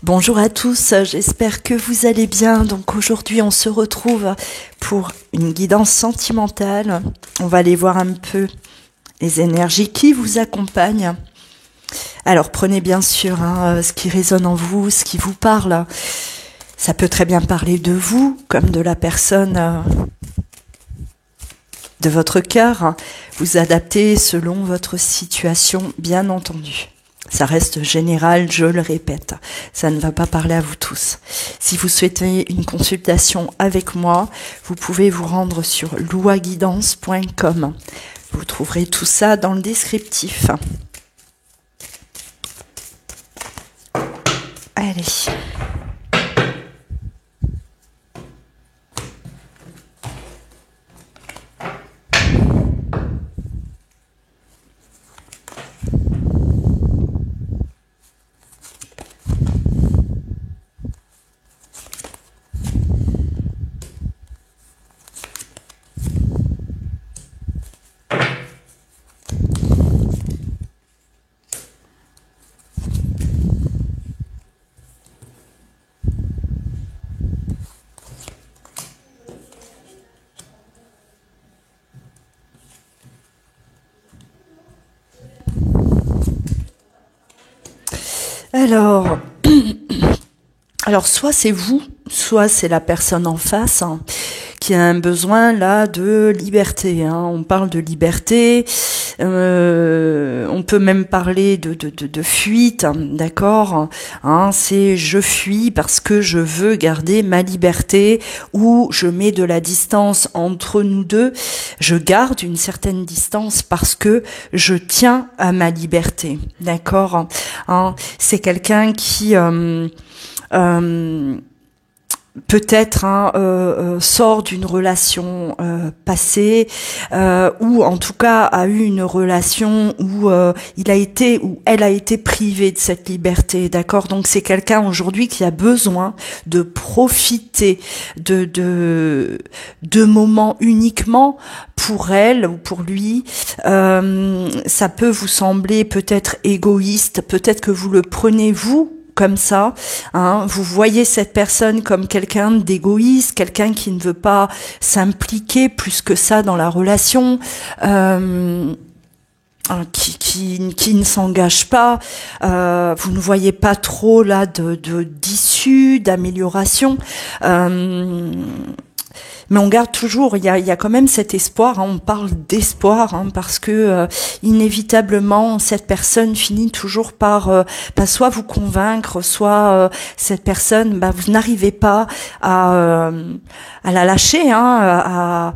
Bonjour à tous, j'espère que vous allez bien. Donc aujourd'hui on se retrouve pour une guidance sentimentale. On va aller voir un peu les énergies qui vous accompagnent. Alors prenez bien sûr ce qui résonne en vous, ce qui vous parle. Ça peut très bien parler de vous comme de la personne de votre cœur. Vous adaptez selon votre situation, bien entendu. Ça reste général, je le répète. Ça ne va pas parler à vous tous. Si vous souhaitez une consultation avec moi, vous pouvez vous rendre sur louaguidance.com. Vous trouverez tout ça dans le descriptif. Allez. Alors soit c'est vous, soit c'est la personne en face qui a un besoin là de liberté. On parle de liberté, on peut même parler de fuite, d'accord. C'est je fuis parce que je veux garder ma liberté, ou je mets de la distance entre nous deux. Je garde une certaine distance parce que je tiens à ma liberté, d'accord. C'est quelqu'un qui peut-être sort d'une relation passée, ou en tout cas a eu une relation où il a été ou elle a été privée de cette liberté, d'accord. Donc c'est quelqu'un aujourd'hui qui a besoin de profiter de moments uniquement pour elle ou pour lui. Ça peut vous sembler peut-être égoïste, peut-être que vous le prenez vous comme ça, vous voyez cette personne comme quelqu'un d'égoïste, quelqu'un qui ne veut pas s'impliquer plus que ça dans la relation, qui ne s'engage pas. Vous ne voyez pas trop là d'issue, d'amélioration. Mais on garde toujours, il y a quand même cet espoir, on parle d'espoir, parce que inévitablement cette personne finit toujours par soit vous convaincre, soit cette personne, vous n'arrivez pas à la lâcher, à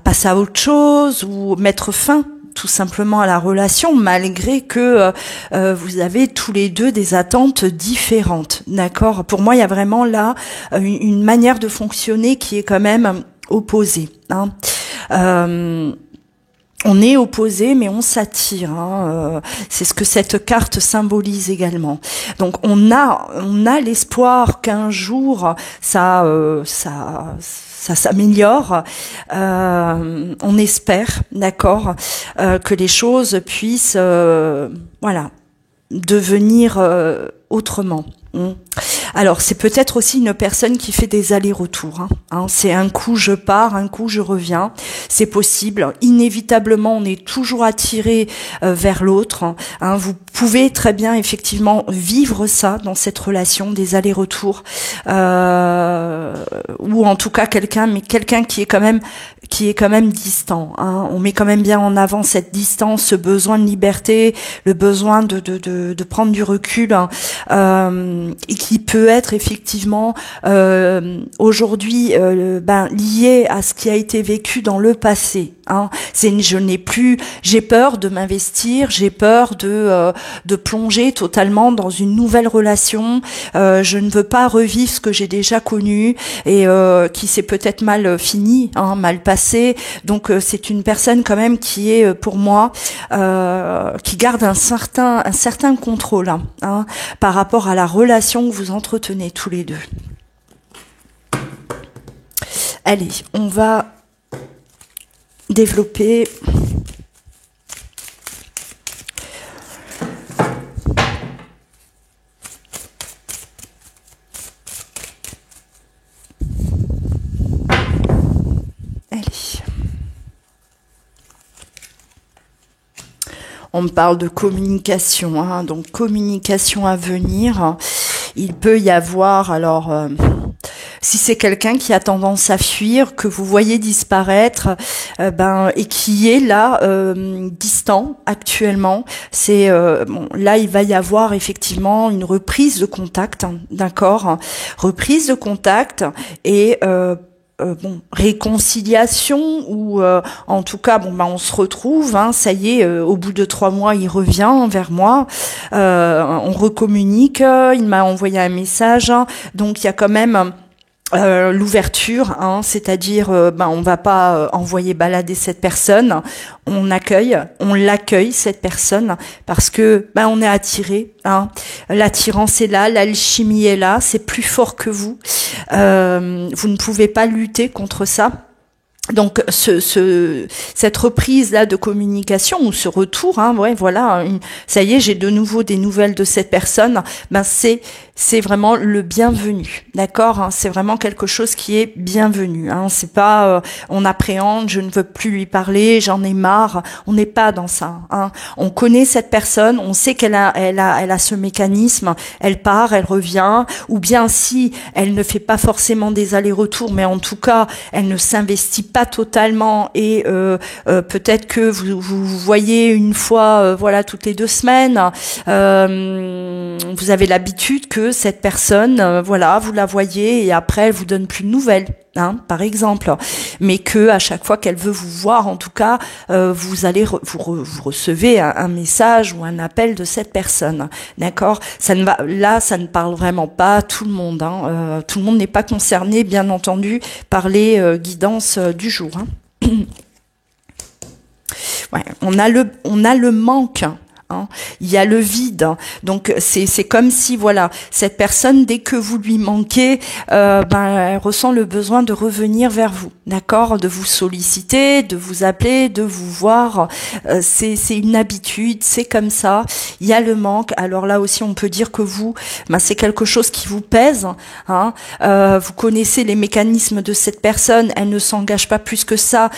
passer à autre chose ou mettre fin tout simplement à la relation, malgré que vous avez tous les deux des attentes différentes, d'accord. Pour moi, il y a vraiment là une manière de fonctionner qui est quand même opposée. On est opposés, mais on s'attire. C'est ce que cette carte symbolise également. Donc on a l'espoir qu'un jour ça s'améliore. On espère, d'accord, que les choses puissent, devenir autrement. Alors c'est peut-être aussi une personne qui fait des allers-retours. C'est un coup je pars, un coup je reviens. C'est possible. Inévitablement, on est toujours attiré vers l'autre. Vous pouvez très bien effectivement vivre ça dans cette relation, des allers-retours, ou en tout cas quelqu'un qui est quand même distant. On met quand même bien en avant cette distance, ce besoin de liberté, le besoin de prendre du recul, et qui peut être effectivement aujourd'hui lié à ce qui a été vécu dans le passé. J'ai peur de m'investir, j'ai peur de plonger totalement dans une nouvelle relation. Je ne veux pas revivre ce que j'ai déjà connu et qui s'est peut-être mal fini, mal passé. Donc c'est une personne quand même qui est pour moi qui garde un certain contrôle par rapport à la relation que vous entretenez tous les deux. Allez, on va développer. on me parle de communication, hein, donc communication à venir. Il peut y avoir, alors, si c'est quelqu'un qui a tendance à fuir, que vous voyez disparaître, et qui est là, distant actuellement, c'est bon, là il va y avoir effectivement une reprise de contact, hein, d'accord, reprise de contact et réconciliation ou en tout cas on se retrouve, hein, ça y est, au bout de 3 mois il revient vers moi, on recommunique, il m'a envoyé un message, hein, donc il y a quand même l'ouverture, hein, c'est-à-dire on va pas envoyer balader cette personne, on l'accueille cette personne parce que on est attiré, hein. L'attirance est là, l'alchimie est là, c'est plus fort que vous. Vous ne pouvez pas lutter contre ça. Donc cette reprise là de communication ou ce retour, hein, ça y est, j'ai de nouveau des nouvelles de cette personne. C'est vraiment le bienvenu, d'accord, hein, c'est vraiment quelque chose qui est bienvenu, hein, c'est pas on appréhende, je ne veux plus lui parler, j'en ai marre, on n'est pas dans ça, hein. On connaît cette personne, on sait qu'elle a ce mécanisme, elle part, elle revient, ou bien si elle ne fait pas forcément des allers-retours, mais en tout cas elle ne s'investit pas totalement et peut-être que vous voyez une fois toutes les 2 semaines, vous avez l'habitude que cette personne, vous la voyez et après elle vous donne plus de nouvelles, hein, par exemple, mais que à chaque fois qu'elle veut vous voir, en tout cas, vous allez vous recevez un message ou un appel de cette personne, d'accord. Ça ne parle vraiment pas à tout le monde, hein. Tout le monde n'est pas concerné, bien entendu, par les guidances du jour, hein. Ouais, on a le manque. Hein. Il y a le vide, hein. Donc c'est comme si cette personne, dès que vous lui manquez, elle ressent le besoin de revenir vers vous, d'accord, de vous solliciter, de vous appeler, de vous voir. C'est une habitude, c'est comme ça. Il y a le manque. Alors là aussi, on peut dire que c'est quelque chose qui vous pèse, hein. Vous connaissez les mécanismes de cette personne. Elle ne s'engage pas plus que ça.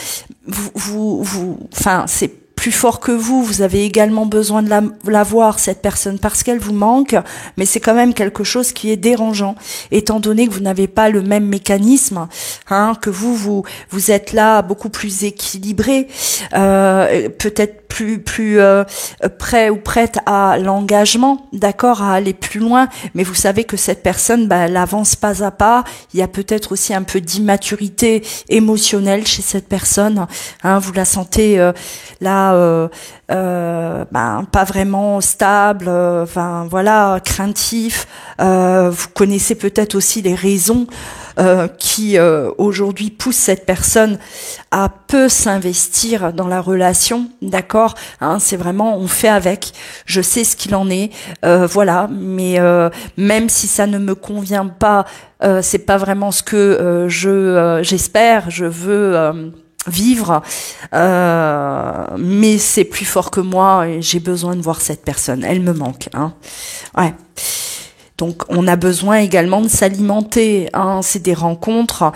C'est plus fort que vous avez également besoin de la voir, cette personne, parce qu'elle vous manque, mais c'est quand même quelque chose qui est dérangeant, étant donné que vous n'avez pas le même mécanisme, hein, que vous êtes là beaucoup plus équilibré, peut-être plus prêt ou prête à l'engagement, d'accord, à aller plus loin, mais vous savez que cette personne, elle avance pas à pas. Il y a peut-être aussi un peu d'immaturité émotionnelle chez cette personne, hein, vous la sentez pas vraiment stable, craintif. Vous connaissez peut-être aussi les raisons qui aujourd'hui poussent cette personne à peu s'investir dans la relation, d'accord, hein, c'est vraiment on fait avec. Je sais ce qu'il en est, mais même si ça ne me convient pas, c'est pas vraiment ce que j'espère, je veux vivre, mais c'est plus fort que moi et j'ai besoin de voir cette personne, elle me manque, hein. Ouais. Donc on a besoin également de s'alimenter, hein. C'est des rencontres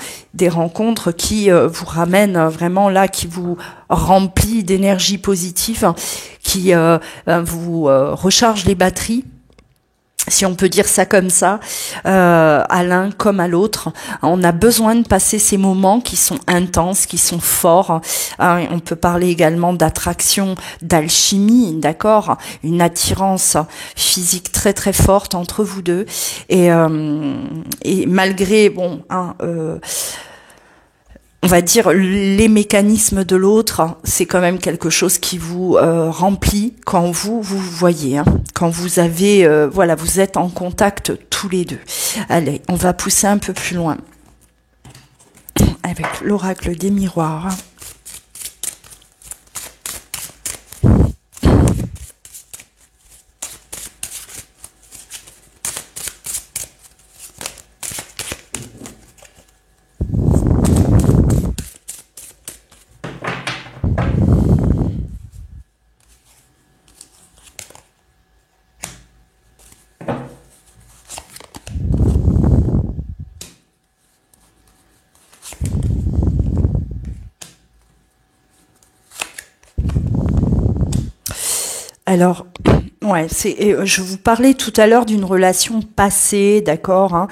qui vous ramènent vraiment là, qui vous remplit d'énergie positive, qui vous recharge les batteries, si on peut dire ça comme ça, à l'un comme à l'autre. On a besoin de passer ces moments qui sont intenses, qui sont forts. On peut parler également d'attraction, d'alchimie, d'accord, une attirance physique très très forte entre vous deux. Et malgré on va dire les mécanismes de l'autre, c'est quand même quelque chose qui vous remplit quand vous voyez, hein, quand vous avez vous êtes en contact tous les deux. Allez, on va pousser un peu plus loin avec l'oracle des miroirs. Alors, ouais, je vous parlais tout à l'heure d'une relation passée, d'accord, hein.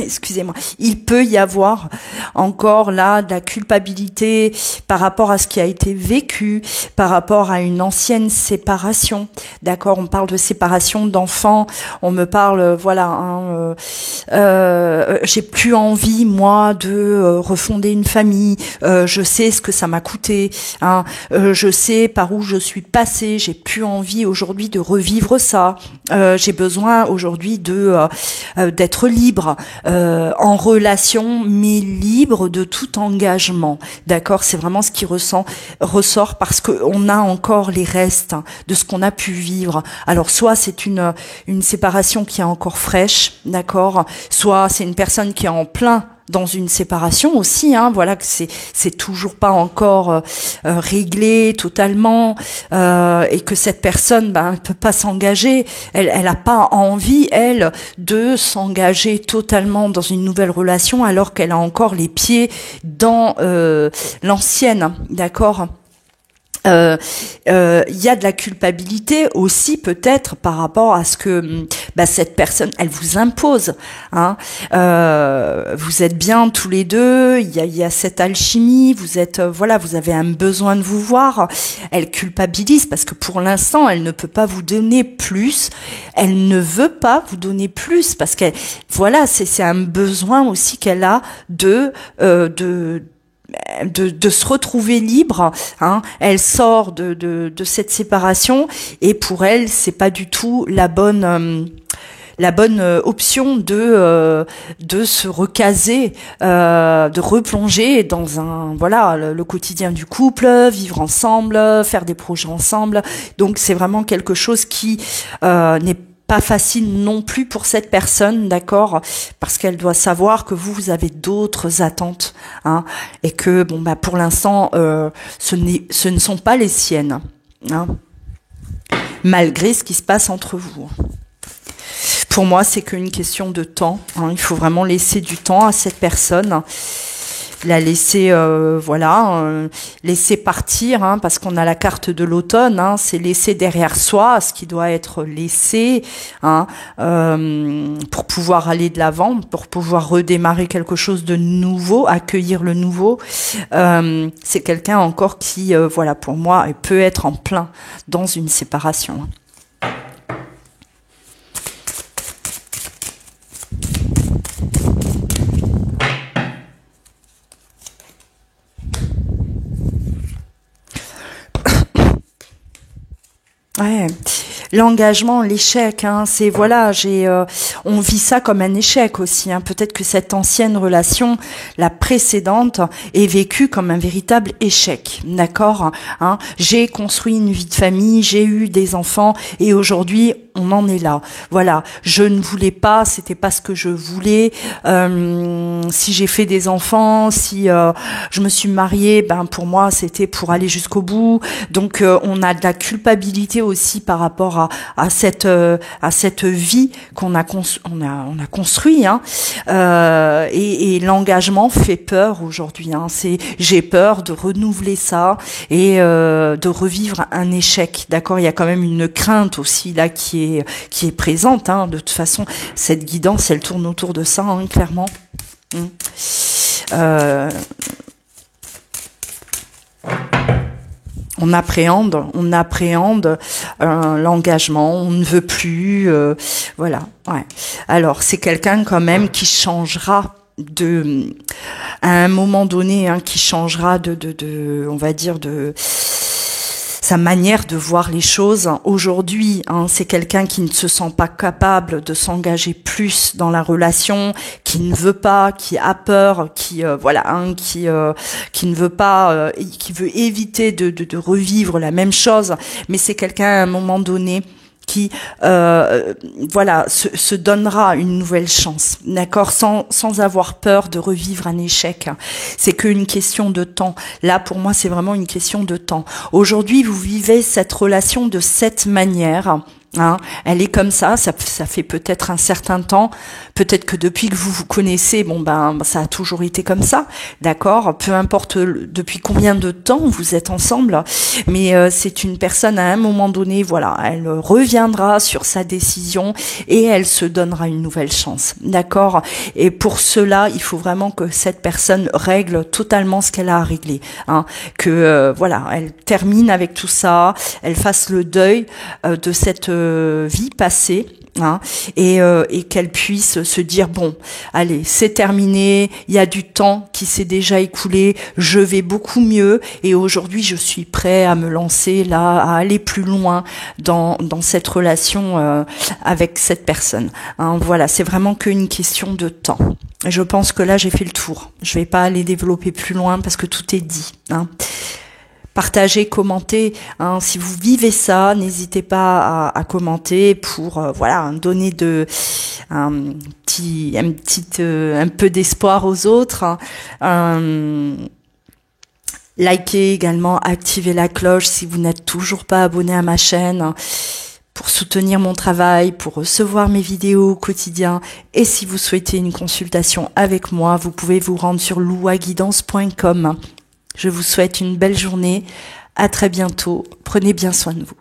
Excusez-moi, il peut y avoir encore là de la culpabilité par rapport à ce qui a été vécu, par rapport à une ancienne séparation. D'accord, on parle de séparation d'enfants, on me parle, voilà, hein, j'ai plus envie moi de refonder une famille. Je sais ce que ça m'a coûté, hein, je sais par où je suis passée. J'ai plus envie aujourd'hui de revivre ça. J'ai besoin aujourd'hui d'être libre. En relation, mais libre de tout engagement. D'accord, c'est vraiment ce qui ressort parce que on a encore les restes de ce qu'on a pu vivre. Alors soit c'est une séparation qui est encore fraîche, d'accord, soit c'est une personne qui est en plein dans une séparation aussi, hein, voilà, que c'est toujours pas encore réglé totalement, et que cette personne peut pas s'engager, elle a pas envie elle de s'engager totalement dans une nouvelle relation alors qu'elle a encore les pieds dans l'ancienne, d'accord. Y a de la culpabilité aussi peut-être par rapport à ce que cette personne elle vous impose, hein. Vous êtes bien tous les deux, il y a cette alchimie, vous êtes voilà, vous avez un besoin de vous voir. Elle culpabilise parce que pour l'instant elle ne peut pas vous donner plus, elle ne veut pas vous donner plus parce qu'elle voilà, c'est un besoin aussi qu'elle a de se retrouver libre, hein. Elle sort de cette séparation et pour elle c'est pas du tout la bonne option de se recaser, de replonger dans le quotidien du couple, vivre ensemble, faire des projets ensemble. Donc c'est vraiment quelque chose qui n'est pas facile non plus pour cette personne, d'accord, parce qu'elle doit savoir que vous avez d'autres attentes, hein, et que pour l'instant ce ne sont pas les siennes, hein, malgré ce qui se passe entre vous. Pour moi, c'est qu'une question de temps, hein, il faut vraiment laisser du temps à cette personne. La laisser laisser partir, hein, parce qu'on a la carte de l'automne, hein, c'est laisser derrière soi ce qui doit être laissé, hein, pour pouvoir aller de l'avant, pour pouvoir redémarrer quelque chose de nouveau, accueillir le nouveau. C'est quelqu'un encore qui pour moi peut être en plein dans une séparation. Ouais, l'engagement, l'échec, hein, c'est on vit ça comme un échec aussi, hein. Peut-être que cette ancienne relation, la précédente, est vécue comme un véritable échec, d'accord, hein. J'ai construit une vie de famille, j'ai eu des enfants et aujourd'hui on en est là. Voilà, je ne voulais pas, c'était pas ce que je voulais. Si j'ai fait des enfants, si je me suis mariée, pour moi c'était pour aller jusqu'au bout. Donc on a de la culpabilité aussi par rapport à cette vie qu'on a construit, hein. Et l'engagement fait peur aujourd'hui, hein. J'ai peur de renouveler ça et de revivre un échec, d'accord. Il y a quand même une crainte aussi là qui est présente, hein. De toute façon, cette guidance, elle tourne autour de ça, hein, clairement. On appréhende l'engagement, on ne veut plus, voilà. Ouais. Alors c'est quelqu'un quand même qui changera à un moment donné, hein, qui changera on va dire de sa manière de voir les choses. Aujourd'hui, hein, c'est quelqu'un qui ne se sent pas capable de s'engager plus dans la relation, qui ne veut pas, qui a peur, qui ne veut pas, qui veut éviter de revivre la même chose. Mais c'est quelqu'un à un moment donné qui se donnera une nouvelle chance, d'accord, sans avoir peur de revivre un échec. C'est qu'une question de temps. Là, pour moi, c'est vraiment une question de temps. Aujourd'hui, vous vivez cette relation de cette manière, Hein, elle est comme ça fait peut-être un certain temps, peut-être que depuis que vous vous connaissez, bon ben ça a toujours été comme ça, d'accord, peu importe depuis combien de temps vous êtes ensemble, mais c'est une personne à un moment donné, voilà, elle reviendra sur sa décision et elle se donnera une nouvelle chance, d'accord, et pour cela, il faut vraiment que cette personne règle totalement ce qu'elle a à régler, hein, que voilà, elle termine avec tout ça, elle fasse le deuil de cette vie passée, hein, et qu'elle puisse se dire bon, allez, c'est terminé, il y a du temps qui s'est déjà écoulé, je vais beaucoup mieux et aujourd'hui je suis prêt à me lancer là, à aller plus loin dans cette relation avec cette personne. Hein, voilà, c'est vraiment qu'une question de temps. Je pense que là j'ai fait le tour. Je vais pas aller développer plus loin parce que tout est dit. Hein. Partagez, commentez. Hein, si vous vivez ça, n'hésitez pas à commenter pour voilà donner un peu d'espoir aux autres. Hein. Likez également, activez la cloche si vous n'êtes toujours pas abonné à ma chaîne. Hein, pour soutenir mon travail, pour recevoir mes vidéos au quotidien. Et si vous souhaitez une consultation avec moi, vous pouvez vous rendre sur louaguidance.com. Je vous souhaite une belle journée. À très bientôt. Prenez bien soin de vous.